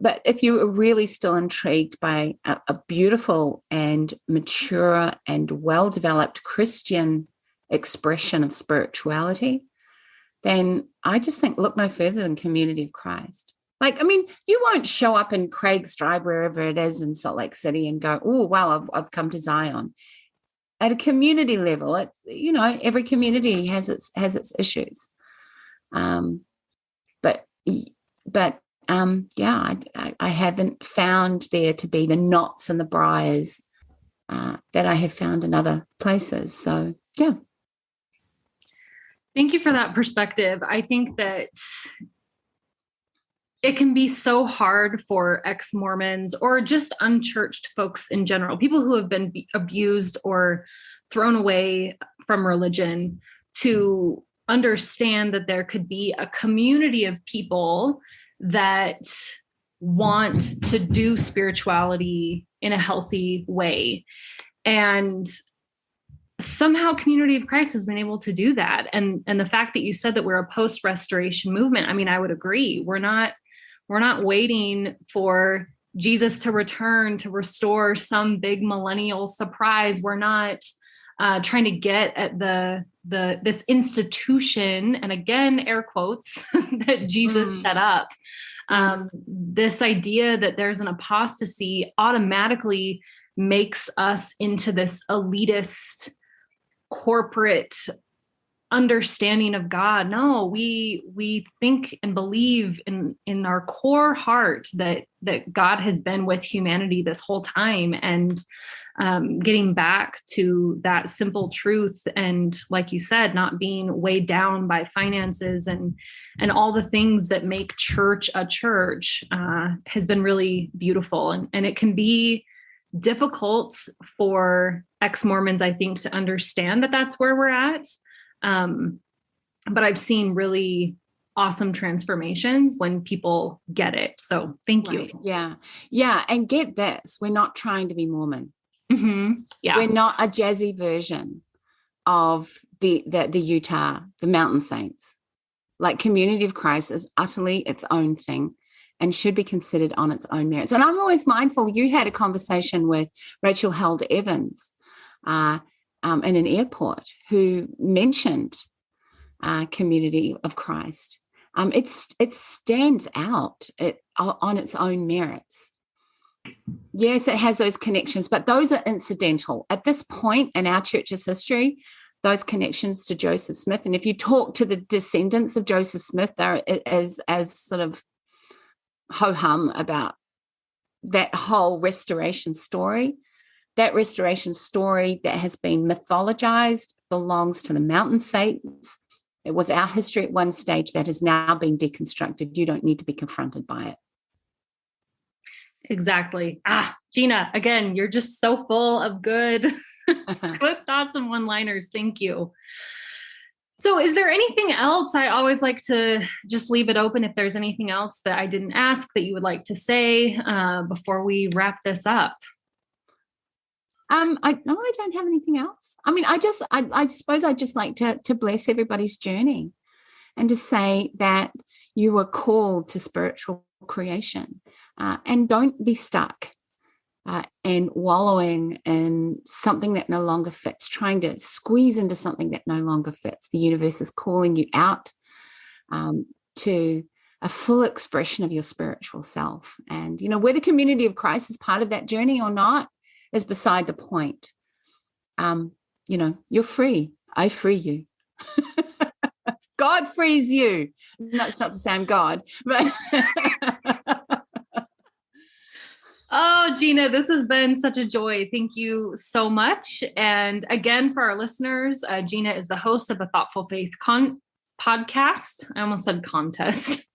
But if you are really still intrigued by a beautiful and mature and well-developed Christian expression of spirituality, then I just think look no further than Community of Christ. Like, I mean, you won't show up in Craig's Drive, wherever it is in Salt Lake City, and go, oh, wow, I've come to Zion. At a community level, it's, you know, every community has its issues. I haven't found there to be the knots and the briars that I have found in other places. So, yeah. Thank you for that perspective. I think that it can be so hard for ex-Mormons or just unchurched folks in general, people who have been abused or thrown away from religion, to understand that there could be a community of people that want to do spirituality in a healthy way. And somehow Community of Christ has been able to do that. And the fact that you said that we're a post-restoration movement, I mean, I would agree. We're not waiting for Jesus to return to restore some big millennial surprise. We're not trying to get at this institution, and again, air quotes, that Jesus set up. This idea that there's an apostasy automatically makes us into this elitist corporate understanding of God. No, we think and believe in our core heart that God has been with humanity this whole time, and getting back to that simple truth, and like you said, not being weighed down by finances and all the things that make church a church has been really beautiful. And it can be difficult for ex-Mormons, I think, to understand that that's where we're at. But I've seen really awesome transformations when people get it. So thank you. Yeah. Yeah. And get this, we're not trying to be Mormon. Mm-hmm. Yeah. We're not a jazzy version of the Utah, the Mountain Saints. Like, Community of Christ is utterly its own thing and should be considered on its own merits. And I'm always mindful, you had a conversation with Rachel Held Evans in an airport, who mentioned Community of Christ. It stands out on its own merits. Yes, it has those connections, but those are incidental. At this point in our church's history, those connections to Joseph Smith, and if you talk to the descendants of Joseph Smith, they're as sort of ho-hum about that whole restoration story. That restoration story that has been mythologized belongs to the Mountain Saints. It was our history at one stage that has now been deconstructed. You don't need to be confronted by it. Exactly. Gina, again, you're just so full of good thoughts and one-liners. Thank you. So is there anything else? I always like to just leave it open if there's anything else that I didn't ask that you would like to say before we wrap this up. I don't have anything else. I mean, I suppose I'd just like to bless everybody's journey and to say that you were called to spiritual creation, and don't be stuck. and wallowing in something that no longer fits, trying to squeeze into something that no longer fits. The universe is calling you out to a full expression of your spiritual self. And, whether Community of Christ is part of that journey or not is beside the point. You're free. I free you. God frees you. No, it's not to say I'm God, but... Oh, Gina, this has been such a joy. Thank you so much. And again, for our listeners, Gina is the host of the Thoughtful Faith podcast. I almost said contest.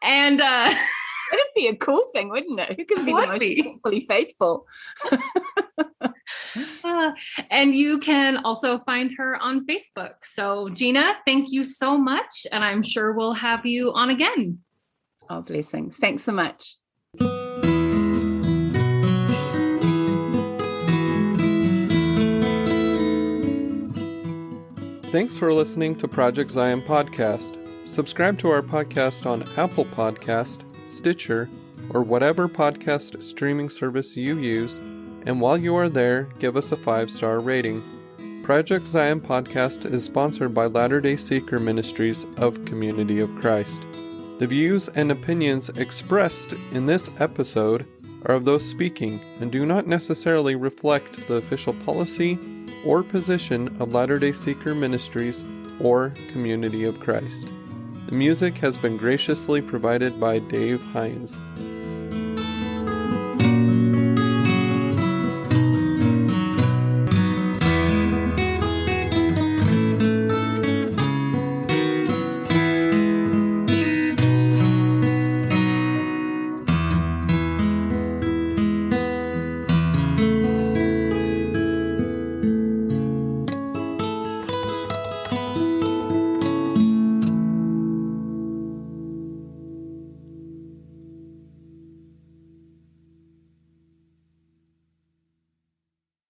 And that'd be a cool thing, wouldn't it? Who can be the most thoughtfully faithful? And you can also find her on Facebook. So, Gina, thank you so much. And I'm sure we'll have you on again. Oh, blessings. Thanks so much. Thanks for listening to Project Zion Podcast. Subscribe to our podcast on Apple Podcast, Stitcher, or whatever podcast streaming service you use, and while you are there, give us a 5-star rating. Project Zion Podcast is sponsored by Latter-day Seeker Ministries of Community of Christ. The views and opinions expressed in this episode are of those speaking and do not necessarily reflect the official policy or position of Latter-day Seeker Ministries or Community of Christ. The music has been graciously provided by Dave Hines.